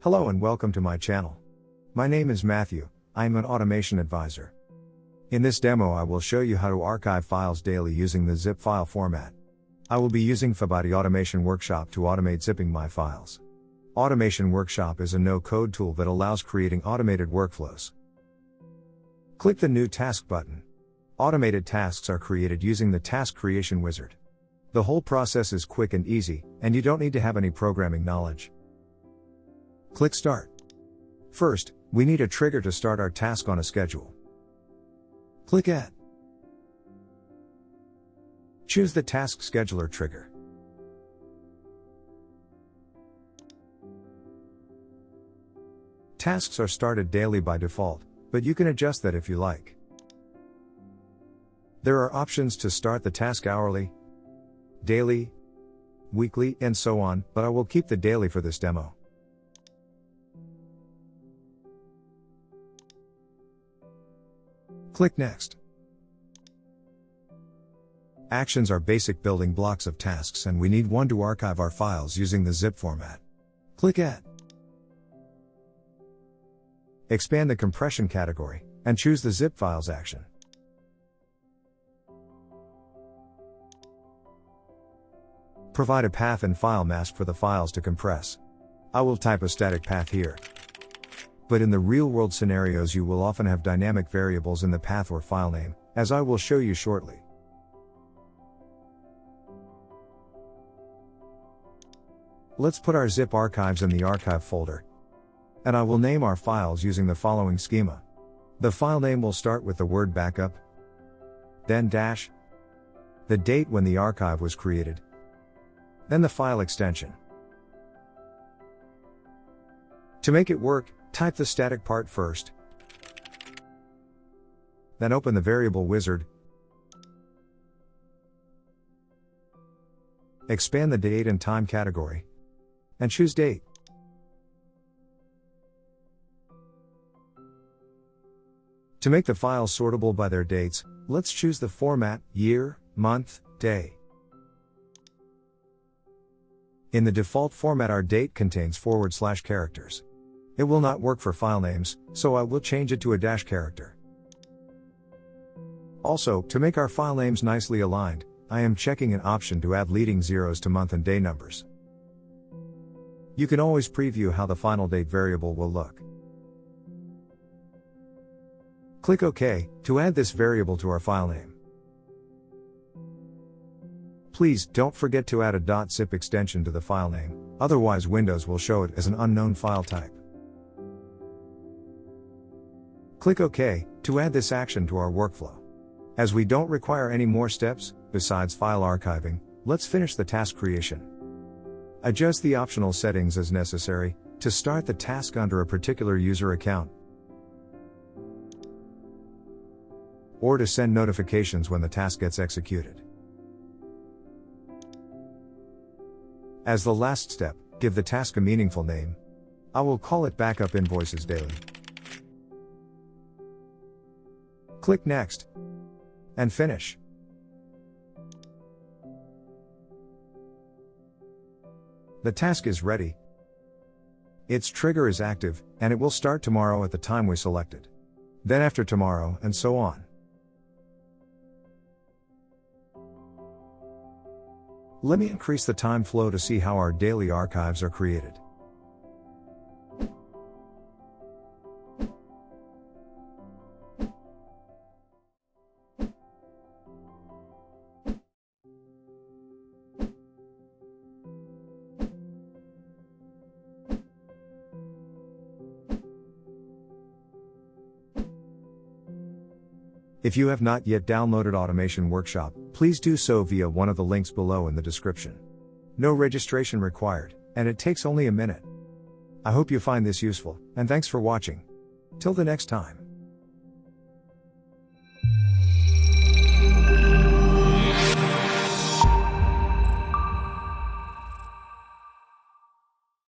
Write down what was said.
Hello and welcome to my channel. My name is Matthew, I am an automation advisor. In this demo I will show you how to archive files daily using the zip file format. I will be using Fabati Automation Workshop to automate zipping my files. Automation Workshop is a no-code tool that allows creating automated workflows. Click the New Task button. Automated tasks are created using the Task Creation Wizard. The whole process is quick and easy, and you don't need to have any programming knowledge. Click Start. First, we need a trigger to start our task on a schedule. Click Add. Choose the Task Scheduler trigger. Tasks are started daily by default, but you can adjust that if you like. There are options to start the task hourly, daily, weekly, and so on, but I will keep the daily for this demo. Click Next. Actions are basic building blocks of tasks and we need one to archive our files using the zip format. Click Add. Expand the compression category, and choose the zip files action. Provide a path and file mask for the files to compress. I will type a static path here. But in the real-world scenarios you will often have dynamic variables in the path or file name, as I will show you shortly. Let's put our zip archives in the archive folder. And I will name our files using the following schema. The file name will start with the word backup, then dash, the date when the archive was created, then the file extension. To make it work, type the static part first, then open the variable wizard, expand the date and time category, and choose date. To make the files sortable by their dates, let's choose the format, year, month, day. In the default format our date contains / characters. It will not work for file names, so I will change it to a dash character. Also, to make our file names nicely aligned, I am checking an option to add leading zeros to month and day numbers. You can always preview how the final date variable will look. Click OK to add this variable to our file name. Please don't forget to add a .zip extension to the file name, otherwise Windows will show it as an unknown file type. Click OK to add this action to our workflow. As we don't require any more steps, besides file archiving, let's finish the task creation. Adjust the optional settings as necessary, to start the task under a particular user account, or to send notifications when the task gets executed. As the last step, give the task a meaningful name. I will call it Backup Invoices Daily. Click Next. And finish. The task is ready. Its trigger is active, and it will start tomorrow at the time we selected. Then after tomorrow, and so on. Let me increase the time flow to see how our daily archives are created. If you have not yet downloaded Automation Workshop, please do so via one of the links below in the description. No registration required, and it takes only a minute. I hope you find this useful, and thanks for watching. Till the next time.